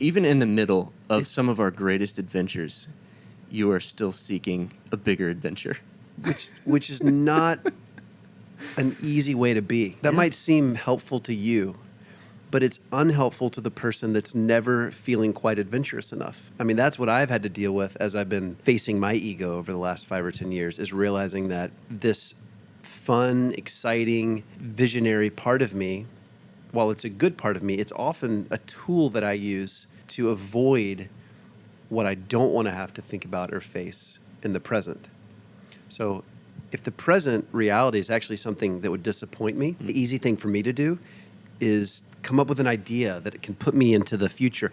even in the middle of some of our greatest adventures, you are still seeking a bigger adventure. Which is not an easy way to be. That might seem helpful to you, but it's unhelpful to the person that's never feeling quite adventurous enough. I mean, that's what I've had to deal with as I've been facing my ego over the last 5 or 10 years, is realizing that this fun, exciting, visionary part of me, while it's a good part of me, it's often a tool that I use to avoid what I don't want to have to think about or face in the present. So if the present reality is actually something that would disappoint me, the easy thing for me to do is come up with an idea that it can put me into the future.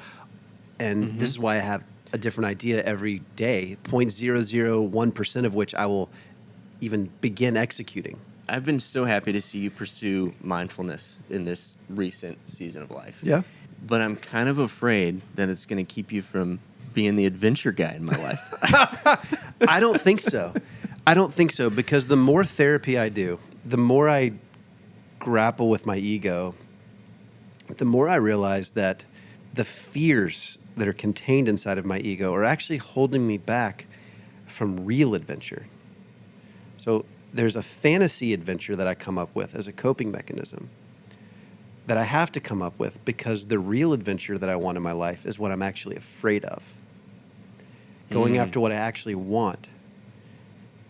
And this is why I have a different idea every day, 0.001% of which I will even begin executing. I've been so happy to see you pursue mindfulness in this recent season of life. Yeah. But I'm kind of afraid that it's going to keep you from being the adventure guy in my life. I don't think so. I don't think so, because the more therapy I do, the more I grapple with my ego, the more I realize that the fears that are contained inside of my ego are actually holding me back from real adventure. So there's a fantasy adventure that I come up with as a coping mechanism that I have to come up with, because the real adventure that I want in my life is what I'm actually afraid of. Going after what I actually want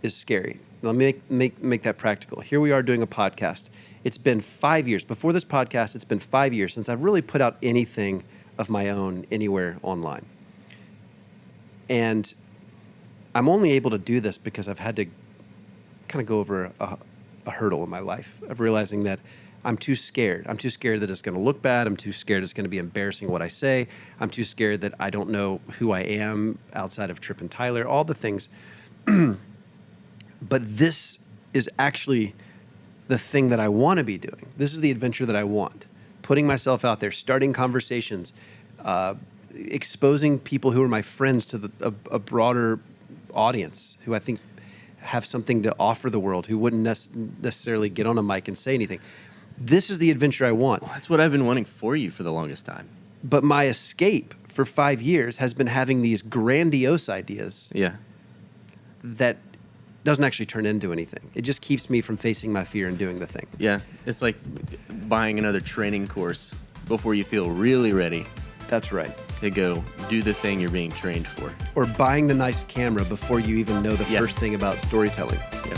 is scary. Let me make that practical. Here we are doing a podcast. It's been 5 years. Before this podcast, it's been 5 years since I've really put out anything of my own anywhere online. And I'm only able to do this because I've had to kind of go over a hurdle in my life of realizing that I'm too scared. I'm too scared that it's going to look bad. I'm too scared it's going to be embarrassing what I say. I'm too scared that I don't know who I am outside of Tripp and Tyler, all the things. But this is actually the thing that I want to be doing. This is the adventure that I want. Putting myself out there, starting conversations, exposing people who are my friends to a broader audience who I think have something to offer the world, who wouldn't necessarily get on a mic and say anything. This is the adventure I want. Well, that's what I've been wanting for you for the longest time. But my escape for 5 years has been having these grandiose ideas that doesn't actually turn into anything. It just keeps me from facing my fear and doing the thing. Yeah, it's like buying another training course before you feel really ready. That's right. To go do the thing you're being trained for. Or buying the nice camera before you even know the first thing about storytelling. Yeah.